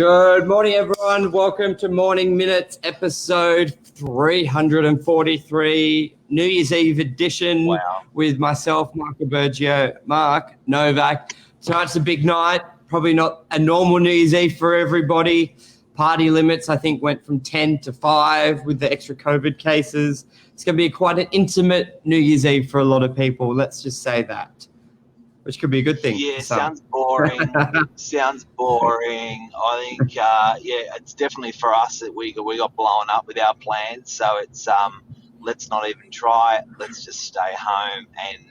Good morning, everyone. Welcome to Morning Minutes, episode 343, New Year's Eve edition with myself, Marco Bergio, Mark Novak. Tonight's a big night, probably not a normal New Year's Eve for everybody. Party limits, I think, went from 10 to 5 with the extra COVID cases. It's going to be quite an intimate New Year's Eve for a lot of people. Let's just say that. Which could be a good thing. Yeah, sounds boring. Sounds boring. I think, it's definitely for us that we got blown up with our plans. So it's let's not even try it. Let's just stay home and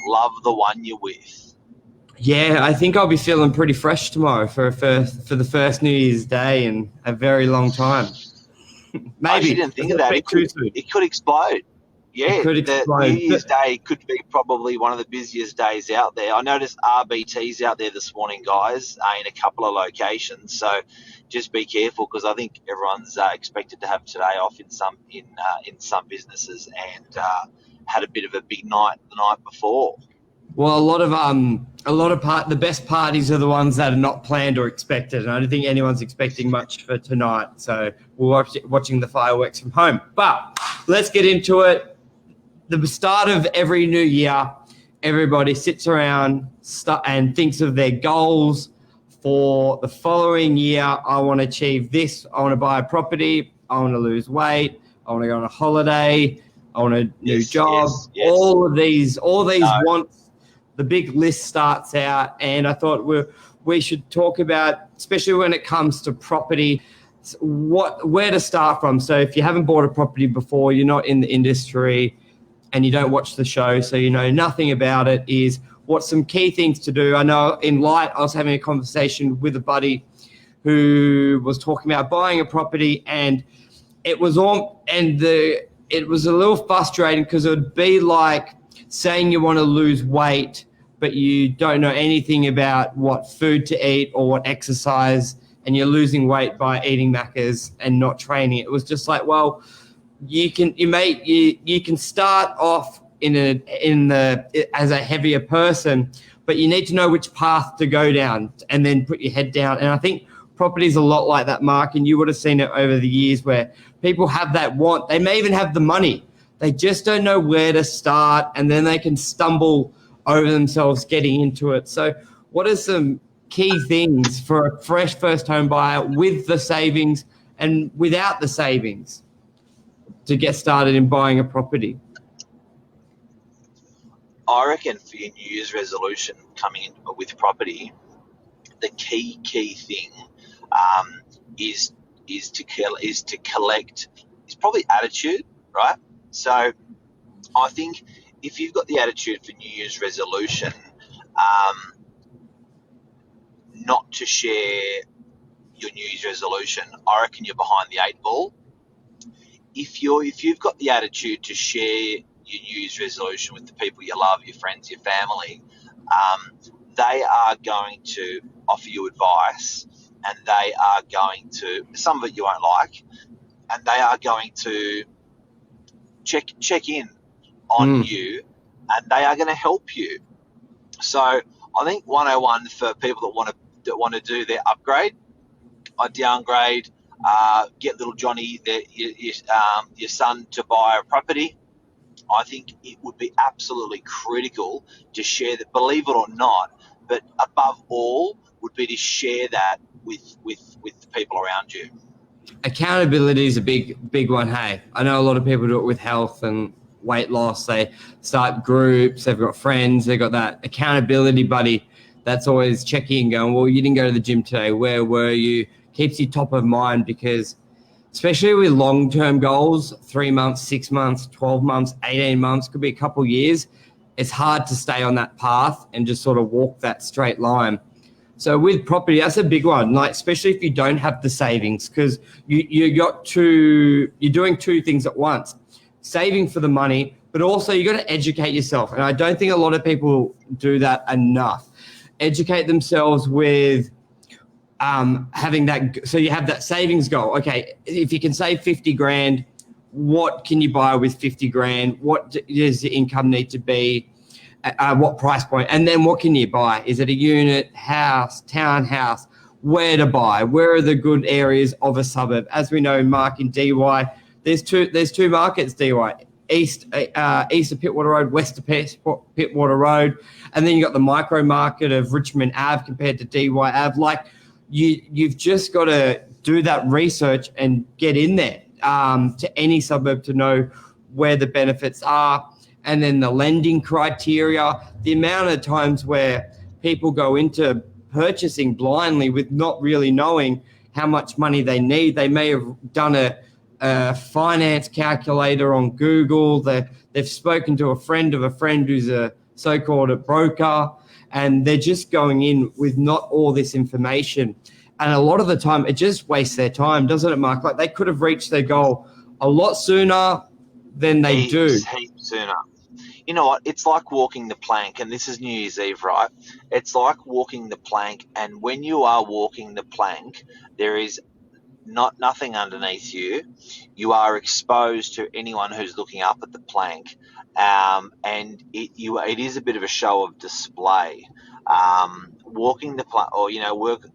love the one you're with. Yeah, I think I'll be feeling pretty fresh tomorrow for the first New Year's Day in a very long time. Maybe. I didn't think of that. It could explode. Yeah, the New Year's Day could be probably one of the busiest days out there. I noticed RBT's out there this morning, guys, in a couple of locations. So just be careful because I think everyone's expected to have today off in some businesses and had a bit of a big night the night before. Well, the best parties are the ones that are not planned or expected, and I don't think anyone's expecting much for tonight. So we're watching the fireworks from home. But let's get into it. The start of every new year, everybody sits around and thinks of their goals for the following year. I want to achieve this. I want to buy a property. I want to lose weight. I want to go on a holiday. I want a new job. Yes. All these wants. The big list starts out, and I thought we should talk about, especially when it comes to property, where to start from. So if you haven't bought a property before, you're not in the industry, and you don't watch the show, so you know nothing about it, is what's some key things to do. I know in Light, I was having a conversation with a buddy who was talking about buying a property, and it was a little frustrating because it would be like saying you want to lose weight, but you don't know anything about what food to eat or what exercise, and you're losing weight by eating Maccas and not training. It was just like, well, you can start off as a heavier person, but you need to know which path to go down and then put your head down. And I think property is a lot like that, Mark, and you would have seen it over the years where people have that want. They may even have the money. They just don't know where to start, and then they can stumble over themselves getting into it. So what are some key things for a fresh first home buyer with the savings and without the savings to get started in buying a property? I reckon for your New Year's resolution coming in with property, the key thing is probably attitude, right? So I think if you've got the attitude for New Year's resolution, not to share your New Year's resolution, I reckon you're behind the eight ball. If you've got the attitude to share your New Year's resolution with the people you love, your friends, your family, they are going to offer you advice, and they are going to, some of it you won't like, and they are going to check in on you, and they are going to help you. So I think 101 for people that want to do their upgrade, I downgrade. Get little Johnny, your son, to buy a property. I think it would be absolutely critical to share that, believe it or not, but above all would be to share that with the people around you. Accountability is a big one. Hey, I know a lot of people do it with health and weight loss. They start groups, they've got friends, they've got that accountability buddy that's always checking and going, well, you didn't go to the gym today, where were you? Keeps you top of mind, because especially with long-term goals, 3 months, 6 months, 12 months, 18 months, could be a couple of years, it's hard to stay on that path and just sort of walk that straight line. So with property, that's a big one, like especially if you don't have the savings, because you're doing two things at once, saving for the money, but also you got to educate yourself. And I don't think a lot of people do that enough. Educate themselves with having that, so you have that savings goal. Okay, if you can save 50 grand, what can you buy with 50 grand? What does the income need to be? What price point? And then what can you buy? Is it a unit, house, townhouse? where to buy, where are the good areas of a suburb. As we know, Mark, in DY, there's two markets, DY. East of Pittwater Road, west of Pittwater Road, and then you got the micro market of Richmond Ave compared to DY Ave. Like you've just got to do that research and get in there to any suburb to know where the benefits are, and then the lending criteria, the amount of times where people go into purchasing blindly with not really knowing how much money they need. They may have done a finance calculator on Google. They've spoken to a friend of a friend who's a so-called broker, and they're just going in with not all this information. And a lot of the time, it just wastes their time, doesn't it, Mark? Like they could have reached their goal a lot sooner than they do. Heaps sooner. You know what? It's like walking the plank, and this is New Year's Eve, right? It's like walking the plank, and when you are walking the plank, there is nothing underneath you. You are exposed to anyone who's looking up at the plank, and it is a bit of a show of display. Walking the plank, or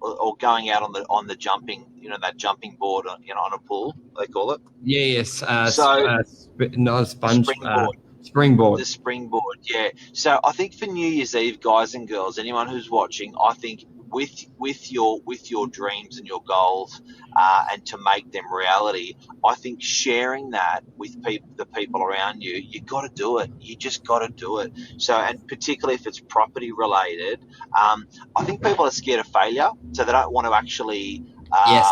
or going out on the jumping, that jumping board, on a pool, they call it. Yes. Not a sponge. Springboard. Springboard. The springboard, yeah. So I think for New Year's Eve, guys and girls, anyone who's watching, I think with your dreams and your goals, and to make them reality, I think sharing that with the people around you, you got to do it. You just got to do it. So, and particularly if it's property related, I think people are scared of failure, so they don't want to actually. Yes.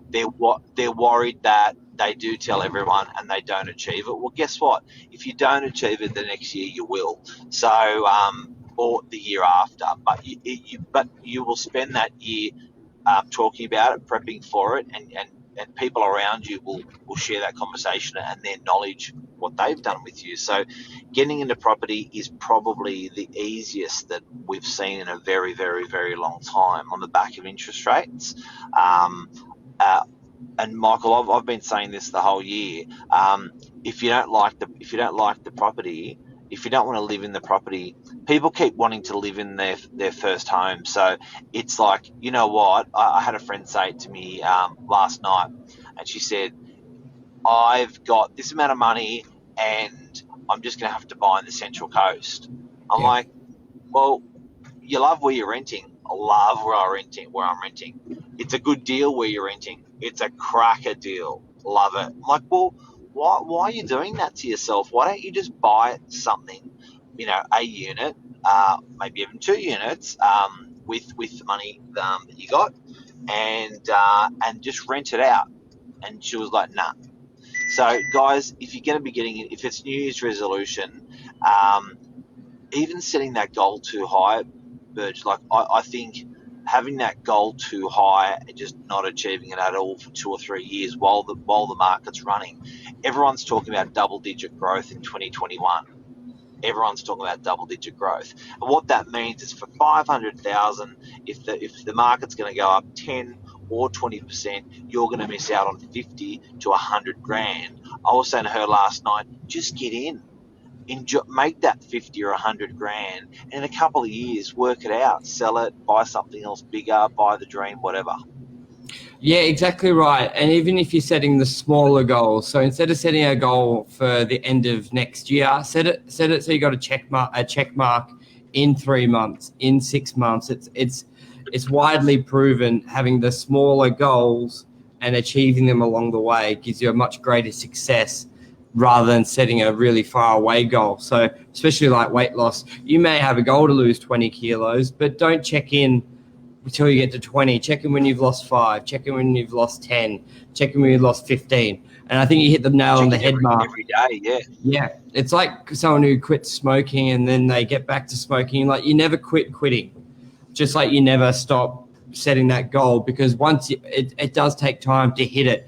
They're worried that they do tell everyone and they don't achieve it. Well, guess what? If you don't achieve it the next year, you will. So, or the year after. But you will spend that year talking about it, prepping for it, and people around you will share that conversation and their knowledge, what they've done with you. So getting into property is probably the easiest that we've seen in a very, very, very long time on the back of interest rates. And Michael, I've been saying this the whole year. If you don't like the property, if you don't want to live in the property, people keep wanting to live in their first home. So it's like, you know what? I had a friend say it to me last night, and she said, "I've got this amount of money, and I'm just going to have to buy in the Central Coast." I'm like, well, you love where you're renting. I love where I'm renting. It's a good deal where you're renting. It's a cracker deal. Love it. I'm like, well, why are you doing that to yourself? Why don't you just buy something, a unit, maybe even 2 units, with the money that you got, and just rent it out? And she was like, nah. So guys, if you're going to be getting it, if it's New Year's resolution, even setting that goal too high, Burge, like I think having that goal too high and just not achieving it at all for 2 or 3 years while the market's running. Everyone's talking about double-digit growth in 2021. Everyone's talking about double-digit growth, and what that means is for 500,000, if the market's going to go up 10 or 20%, you're going to miss out on 50 to 100 grand. I was saying to her last night, just get in. Make that 50 or 100 grand, and in a couple of years, work it out, sell it, buy something else bigger, buy the dream, whatever. Yeah, exactly right. And even if you're setting the smaller goals, so instead of setting a goal for the end of next year, set it so you got a check mark in 3 months, in 6 months. It's widely proven having the smaller goals and achieving them along the way gives you a much greater success rather than setting a really far away goal. So especially like weight loss, you may have a goal to lose 20 kilos, but don't check in until you get to 20. Check in when you've lost 5, check in when you've lost 10, check in when you've lost 15. And I think you hit the nail on the head, Mark. Every day, yeah. Yeah, it's like someone who quits smoking and then they get back to smoking. Like you never quit quitting, just like you never stop setting that goal, because once it does take time to hit it.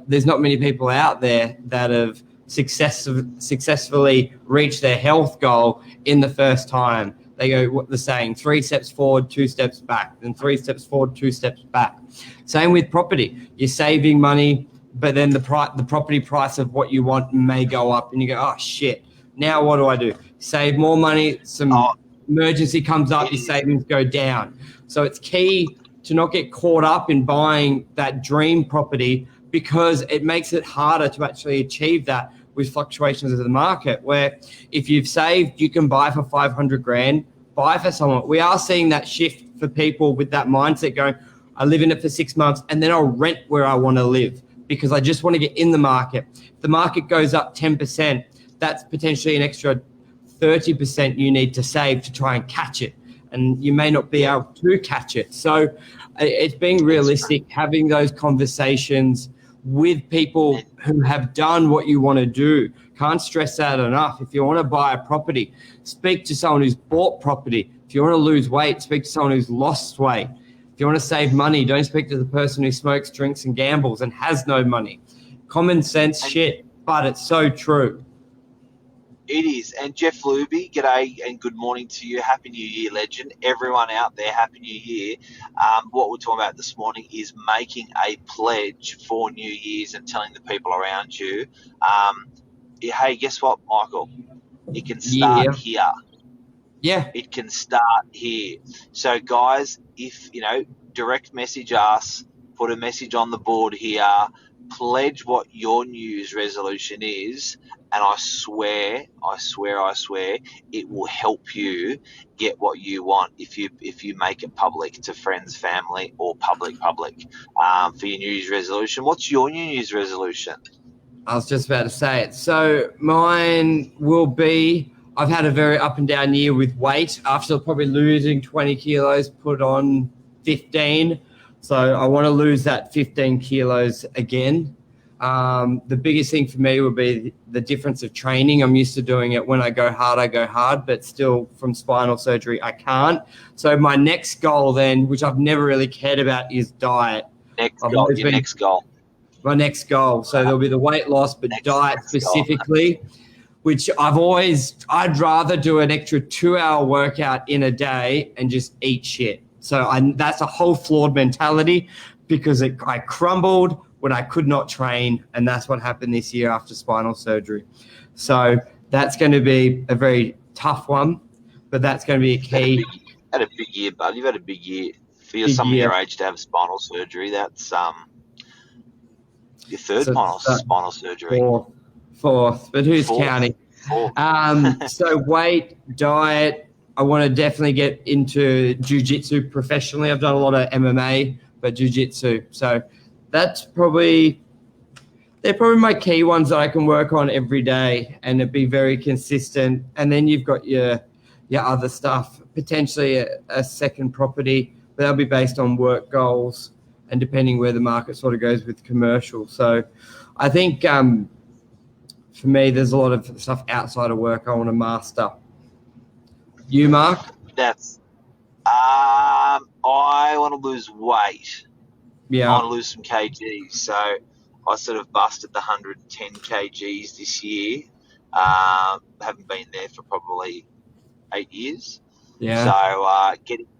There's not many people out there that have successfully reached their health goal in the first time. They go, what they're saying, 3 steps forward, 2 steps back, then 3 steps forward, 2 steps back. Same with property. You're saving money, but then the property price of what you want may go up, and you go, oh shit, now what do? Save more money, some emergency comes up, your savings go down. So it's key to not get caught up in buying that dream property, because it makes it harder to actually achieve that with fluctuations of the market, where if you've saved, you can buy for 500 grand, buy for someone. We are seeing that shift for people with that mindset going, I live in it for 6 months and then I'll rent where I want to live because I just want to get in the market. If the market goes up 10%, that's potentially an extra 30% you need to save to try and catch it. And you may not be able to catch it. So it's being realistic, having those conversations with people who have done what you want to do. Can't stress that enough. If you want to buy a property, speak to someone who's bought property. If you want to lose weight, speak to someone who's lost weight. If you want to save money, don't speak to the person who smokes, drinks, and gambles and has no money. Common sense shit, but it's so true. It is. And Jeff Luby, g'day and good morning to you. Happy New Year, legend. Everyone out there, Happy New Year. What we're talking about this morning is making a pledge for New Year's and telling the people around you, hey, guess what, Michael? It can start here. Yeah. It can start here. So, guys, if, direct message us, put a message on the board here, pledge what your New Year's resolution is, and I swear, it will help you get what you want if you make it public to friends, family, or public for your New Year's resolution. What's your New Year's resolution? I was just about to say it. So mine will be, I've had a very up and down year with weight. After probably losing 20 kilos, put on 15. So I want to lose that 15 kilos again. The biggest thing for me would be the difference of training. I'm used to doing it when I go hard, but still from spinal surgery, I can't. So my next goal then, which I've never really cared about, is diet. Next goal. My next goal. So there'll be the weight loss, but diet specifically, which I'd rather do an extra 2-hour workout in a day and just eat shit. So that's a whole flawed mentality, because I crumbled when I could not train, and that's what happened this year after spinal surgery. So that's going to be a very tough one, but that's going to be a key. Had a big year, bud. You've had a big year. For someone your age to have spinal surgery, that's your third spinal surgery. Fourth, but who's counting? So weight, diet, I want to definitely get into jiu-jitsu professionally. I've done a lot of MMA, but jiu-jitsu. So they're probably my key ones that I can work on every day and it'd be very consistent. And then you've got your other stuff, potentially a second property, but that'll be based on work goals and depending where the market sort of goes with commercial. So I think for me, there's a lot of stuff outside of work I want to master. You, Mark? I want to lose weight. Yeah. I want to lose some kgs. So I sort of busted the 110 kgs this year. Haven't been there for probably 8 years. Yeah. So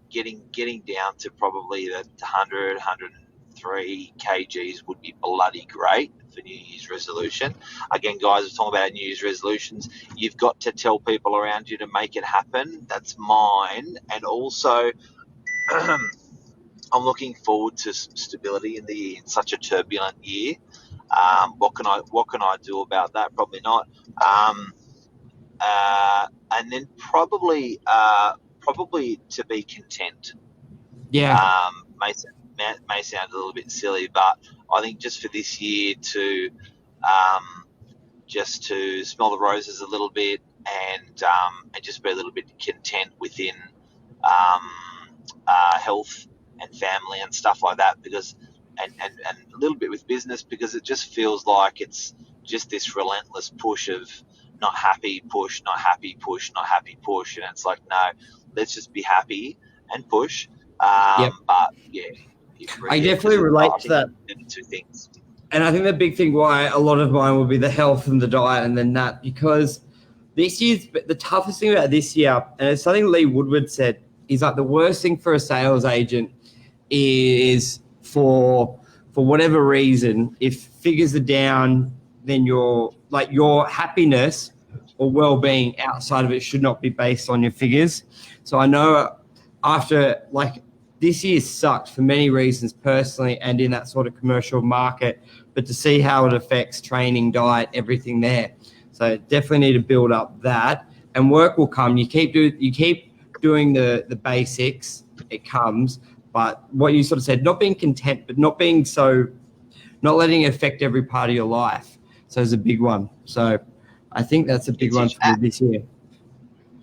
getting down to probably the 100, 103 kgs would be bloody great for New Year's resolution. Again, guys, we're talking about New Year's resolutions. You've got to tell people around you to make it happen. That's mine. And also, I'm looking forward to some stability in such a turbulent year. What can I do about that? Probably not. And then probably to be content. Yeah. May sound a little bit silly, but I think just for this year to just to smell the roses a little bit and just be a little bit content within health and family and stuff like that, because and a little bit with business, because it just feels like it's just this relentless push of not happy, push, not happy, push, not happy, push, and it's like, no, let's just be happy and push. But yeah, I definitely relate to that. Two things. And I think the big thing why a lot of mine will be the health and the diet and then that, because this year's the toughest thing about this year, and it's something Lee Woodward said, is like the worst thing for a sales agent is for whatever reason, if figures are down, then your happiness or well-being outside of it should not be based on your figures. So I know after this year sucked for many reasons personally and in that sort of commercial market, but to see how it affects training, diet, everything there. So definitely need to build up that, and work will come. You keep doing the basics, it comes. But what you sort of said, not being content, but not letting it affect every part of your life. So it's a big one. So I think that's a big one for me this year.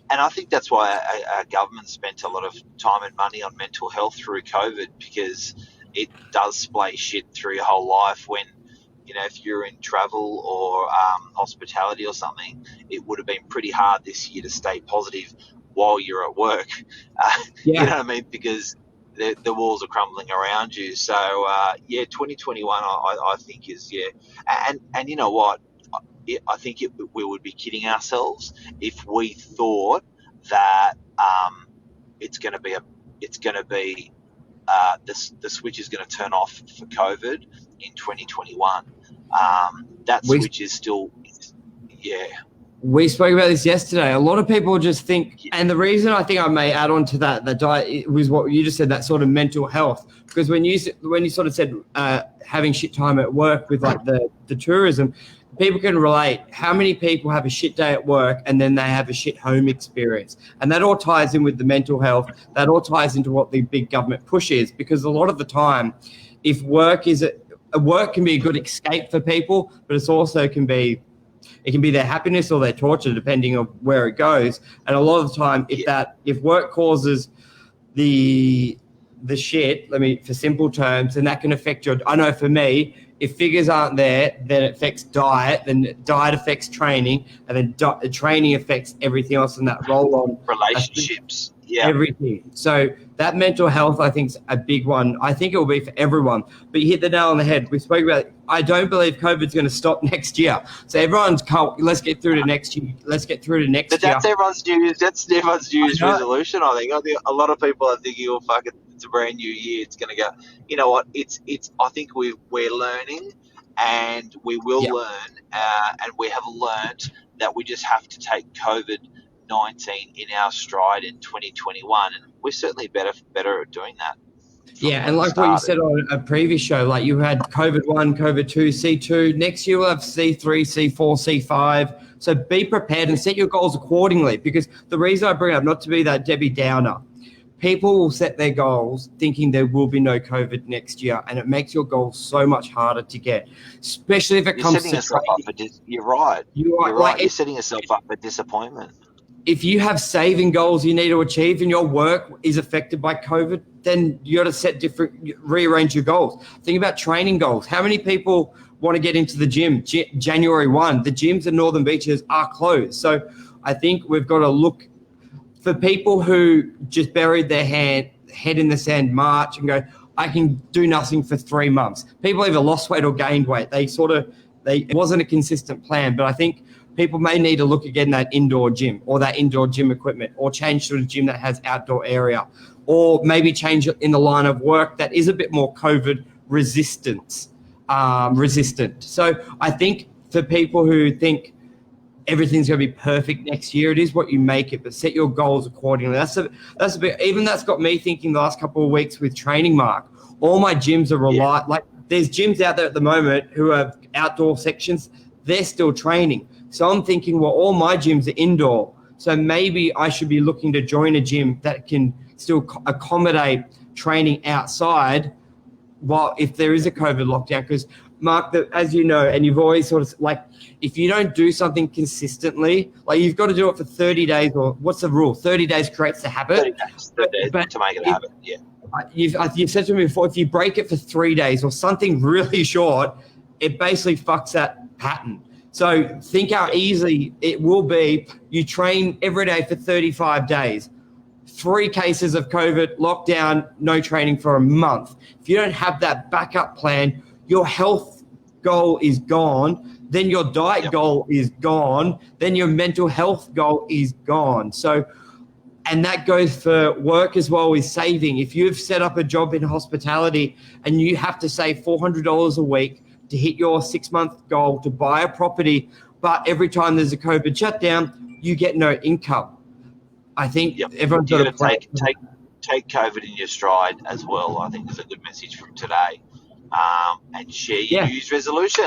And I think that's why our government spent a lot of time and money on mental health through COVID, because it does splay shit through your whole life. When, if you're in travel or hospitality or something, it would have been pretty hard this year to stay positive while you're at work. You know what I mean? Because the walls are crumbling around you. So, 2021, I think is, And you know what? I think we would be kidding ourselves if we thought that it's going to be the switch is going to turn off for COVID in 2021. That switch is still, We spoke about this yesterday. A lot of people just think, and the reason I think I may add on to that, the diet was what you just said, that sort of mental health. Because when you sort of said having shit time at work with like the tourism, people can relate. How many people have a shit day at work and then they have a shit home experience? And that all ties in with the mental health. That all ties into what the big government push is, because a lot of the time, if work can be a good escape for people, but it also can be their happiness or their torture, depending on where it goes. And a lot of the time, if work causes the shit, for simple terms, then that can affect I know for me, if figures aren't there, then it affects diet, then diet affects training, and then training affects everything else in that roll-on. Relationships. Everything. So that mental health, I think, is a big one. I think it will be for everyone. But you hit the nail on the head. We spoke about it. I don't believe COVID's going to stop next year. So let's get through to next year. Let's get through to next year. But that's everyone's New Year's resolution, I think. I think a lot of people are thinking, oh, fuck it, it's a brand new year. It's going to go. You know what? I think we're learning, and we will learn, and we have learned that we just have to take COVID-19 in our stride in 2021, and we're certainly better at doing that. And like what you said on a previous show, like you had COVID 1, COVID 2, C2. Next year we'll have C3, C4, C5. So be prepared and set your goals accordingly, because the reason I bring it up, not to be that Debbie Downer, people will set their goals thinking there will be no COVID next year, and it makes your goals so much harder to get, especially if it comes to training. You're right. You're right. You're setting yourself up for disappointment. If you have saving goals you need to achieve and your work is affected by COVID, then you got to rearrange your goals. Think about training goals. How many people want to get into the gym? January 1, the gyms in Northern Beaches are closed. So I think we've got to look for people who just buried their head in the sand March and go, I can do nothing for 3 months. People either lost weight or gained weight. It wasn't a consistent plan, but I think people may need to look again that indoor gym or that indoor gym equipment, or change to a gym that has outdoor area, or maybe change it in the line of work that is a bit more COVID resistant. So I think for people who think everything's going to be perfect next year, it is what you make it, but set your goals accordingly. That's a bit, even that's got me thinking the last couple of weeks with training, Mark. All my gyms are like there's gyms out there at the moment who have outdoor sections. They're still training. So I'm thinking, well, all my gyms are indoor. So maybe I should be looking to join a gym that can still accommodate training outside if there is a COVID lockdown. Because, Mark, as you know, and you've always sort of like, if you don't do something consistently, like you've got to do it for 30 days, or what's the rule? 30 days creates the habit. 30 days to make it a habit, yeah. You've said to me before, if you break it for 3 days or something really short, it basically fucks that pattern. So think how easy it will be. You train every day for 35 days. 3 cases of COVID, lockdown, no training for a month. If you don't have that backup plan, your health goal is gone. Then your diet goal is gone. Then your mental health goal is gone. So, and that goes for work as well as saving. If you've set up a job in hospitality and you have to save $400 a week to hit your 6-month goal to buy a property, but every time there's a COVID shutdown, you get no income. I think everyone's got to take COVID in your stride as well. I think is a good message from today. And share your Yeah. New Year's resolution.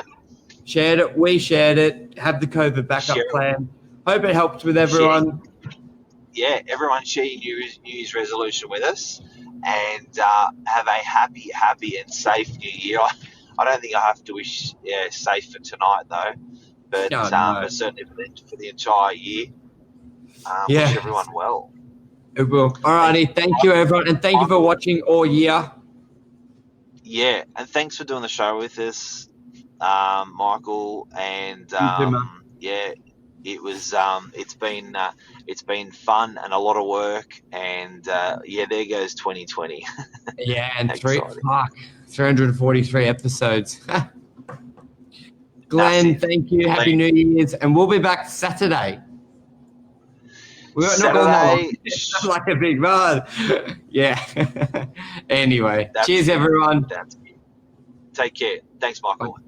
Shared it. We shared it. Have the COVID Share backup it. plan. Hope it helped with everyone. Everyone share your New Year's resolution with us, and have a happy and safe New Year. I don't think I have to wish safe for tonight though, but No. but certainly for the entire year. Yeah. Wish everyone well. It will. Alrighty. Thank you, everyone. And thank you for watching all year. Yeah. And thanks for doing the show with us, Michael. And it was it's been fun and a lot of work. And there goes 2020. Yeah, and Exciting. 343 episodes. Glenn, Massive. thank you. Happy New Year's. And we'll be back Saturday. We're not going that long. It's like a big run. Yeah. Anyway, cheers, everyone. Take care. Thanks, Michael.